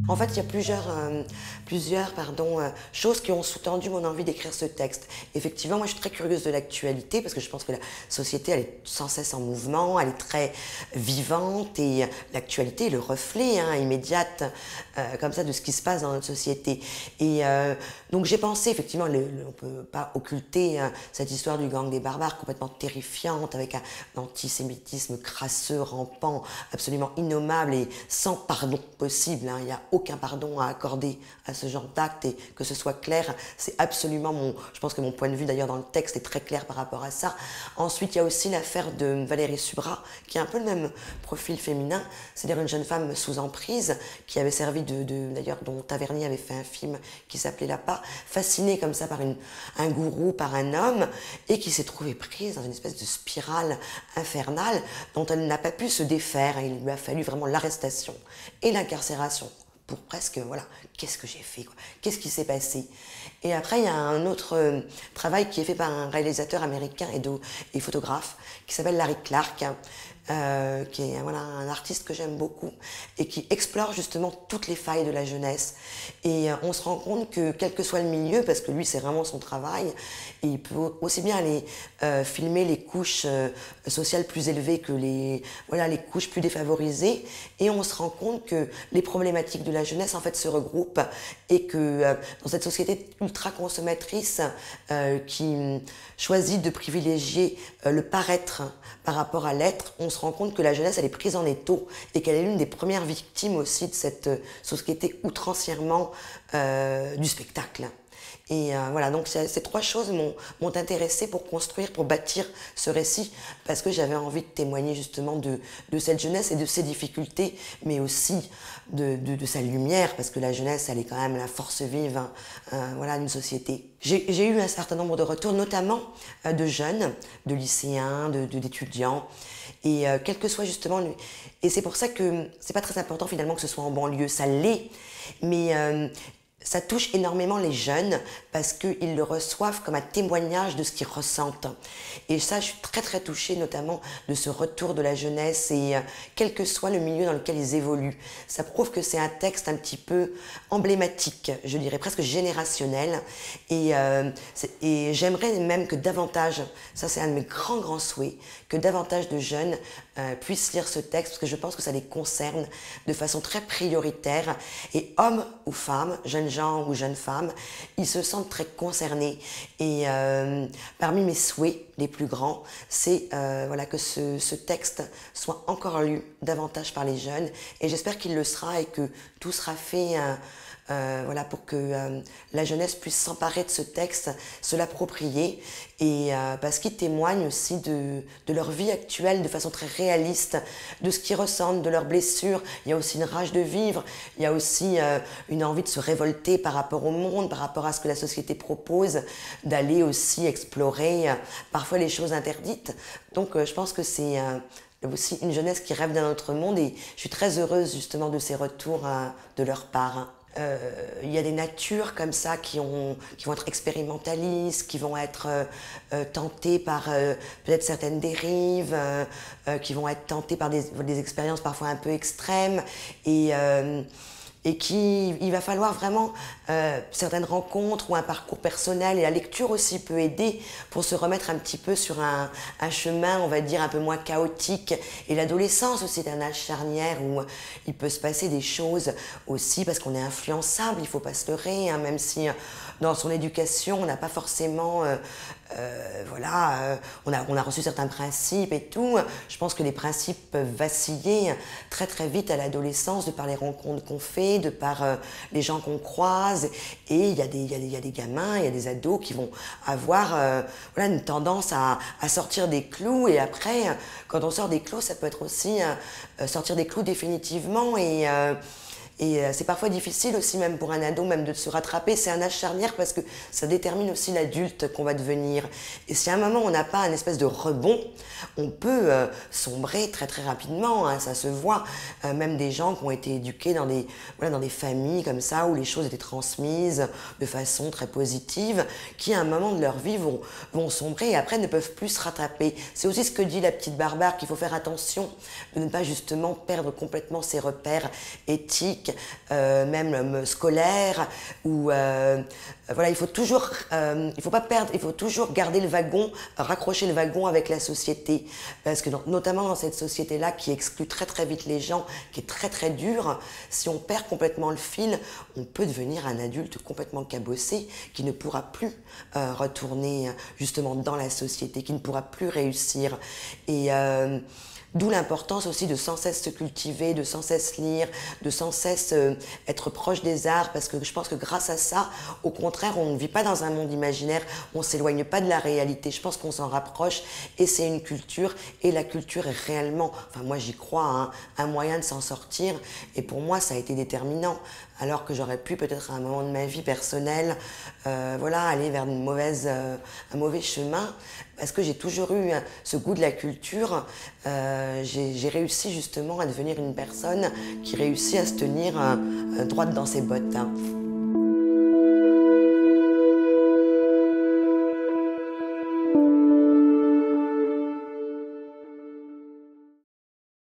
En fait, il y a plusieurs choses qui ont sous-tendu mon envie d'écrire ce texte. Effectivement, moi je suis très curieuse de l'actualité parce que je pense que la société elle est sans cesse en mouvement, elle est très vivante et l'actualité est le reflet immédiat comme ça de ce qui se passe dans notre société. Et donc j'ai pensé, effectivement, on ne peut pas occulter cette histoire du gang des barbares complètement terrifiante avec un antisémitisme crasseux, rampant, absolument innommable et sans pardon possible. Il n'y a aucun pardon à accorder à ce genre d'acte et que ce soit clair, c'est absolument je pense que mon point de vue d'ailleurs dans le texte est très clair par rapport à ça. Ensuite, il y a aussi l'affaire de Valérie Subra, qui a un peu le même profil féminin, c'est-à-dire une jeune femme sous emprise qui avait servi d'ailleurs dont Tavernier avait fait un film qui s'appelait L'appât, fascinée comme ça par un gourou, par un homme, et qui s'est trouvée prise dans une espèce de spirale infernale dont elle n'a pas pu se défaire. Il lui a fallu vraiment l'arrestation et l'incarcération pour presque, voilà, qu'est-ce que j'ai fait, quoi, qu'est-ce qui s'est passé. Et après, il y a un autre travail qui est fait par un réalisateur américain et photographe qui s'appelle Larry Clark, qui est voilà, un artiste que j'aime beaucoup et qui explore justement toutes les failles de la jeunesse. Et on se rend compte que quel que soit le milieu, parce que lui c'est vraiment son travail, et il peut aussi bien aller filmer les couches sociales plus élevées que les couches plus défavorisées, et on se rend compte que les problématiques de la jeunesse en fait se regroupent et que dans cette société ultra consommatrice qui choisit de privilégier le paraître par rapport à l'être, on se rend compte que la jeunesse elle est prise en étau et qu'elle est l'une des premières victimes aussi de cette société outrancièrement du spectacle. Et voilà, donc ces trois choses m'ont intéressée pour construire, pour bâtir ce récit, parce que j'avais envie de témoigner justement de cette jeunesse et de ses difficultés, mais aussi de sa lumière, parce que la jeunesse, elle est quand même la force vive voilà, d'une société. J'ai eu un certain nombre de retours, notamment de jeunes, de lycéens, d'étudiants, et quel que soit justement... Et c'est pour ça que c'est pas très important finalement que ce soit en banlieue, ça l'est, mais... ça touche énormément les jeunes parce qu'ils le reçoivent comme un témoignage de ce qu'ils ressentent. Et ça, je suis très très touchée notamment de ce retour de la jeunesse et quel que soit le milieu dans lequel ils évoluent. Ça prouve que c'est un texte un petit peu emblématique, je dirais presque générationnel. Et j'aimerais même que davantage, ça c'est un de mes grands souhaits, que davantage de jeunes puissent lire ce texte parce que je pense que ça les concerne de façon très prioritaire. Et hommes ou femmes, jeunes gens ou jeunes femmes, ils se sentent très concernés. Et parmi mes souhaits les plus grands, c'est voilà, que ce texte soit encore lu davantage par les jeunes. Et j'espère qu'il le sera et que tout sera fait voilà, pour que la jeunesse puisse s'emparer de ce texte, se l'approprier, et parce qu'il témoigne aussi de leur vie actuelle de façon très réaliste, de ce qu'ils ressentent, de leurs blessures. Il y a aussi une rage de vivre, il y a aussi une envie de se révolter par rapport au monde, par rapport à ce que la société propose, d'aller aussi explorer parfois les choses interdites. Donc je pense que c'est aussi une jeunesse qui rêve d'un autre monde, et je suis très heureuse justement de ces retours de leur part. Il y a des natures comme ça qui vont être expérimentalistes, qui vont être tentées par peut-être certaines dérives, qui vont être tentées par des expériences parfois un peu extrêmes, et il va falloir vraiment certaines rencontres ou un parcours personnel, et la lecture aussi peut aider pour se remettre un petit peu sur un chemin, on va dire, un peu moins chaotique. Et l'adolescence aussi est un âge charnière où il peut se passer des choses aussi, parce qu'on est influençable, il ne faut pas se leurrer, même si dans son éducation on n'a pas forcément... voilà, on a reçu certains principes et tout. Je pense que les principes peuvent vaciller très très vite à l'adolescence de par les rencontres qu'on fait, de par les gens qu'on croise. Et il y a des gamins, il y a des ados qui vont avoir voilà, une tendance à sortir des clous. Et après, quand on sort des clous, ça peut être aussi sortir des clous définitivement. Et c'est parfois difficile aussi, même pour un ado, même de se rattraper. C'est un âge charnière parce que ça détermine aussi l'adulte qu'on va devenir. Et si à un moment on n'a pas un espèce de rebond, on peut sombrer très très rapidement, hein, ça se voit. Même des gens qui ont été éduqués dans des familles comme ça, où les choses étaient transmises de façon très positive, qui à un moment de leur vie vont sombrer et après ne peuvent plus se rattraper. C'est aussi ce que dit la petite Barbare, qu'il faut faire attention de ne pas justement perdre complètement ses repères éthiques, même scolaires, ou voilà, il faut toujours, il faut pas perdre, il faut toujours garder le wagon, raccrocher le wagon avec la société, parce que notamment dans cette société-là qui exclut très très vite les gens, qui est très très dure, si on perd complètement le fil, on peut devenir un adulte complètement cabossé qui ne pourra plus retourner justement dans la société, qui ne pourra plus réussir. Et d'où l'importance aussi de sans cesse se cultiver, de sans cesse lire, de sans cesse être proche des arts, parce que je pense que grâce à ça, au contraire, on ne vit pas dans un monde imaginaire, on ne s'éloigne pas de la réalité. Je pense qu'on s'en rapproche et c'est une culture, et la culture est réellement, enfin moi j'y crois, hein, un moyen de s'en sortir, et pour moi ça a été déterminant. Alors que j'aurais pu peut-être à un moment de ma vie personnelle voilà, aller vers un mauvais chemin, parce que j'ai toujours eu ce goût de la culture. J'ai réussi justement à devenir une personne qui réussit à se tenir droite dans ses bottes, hein.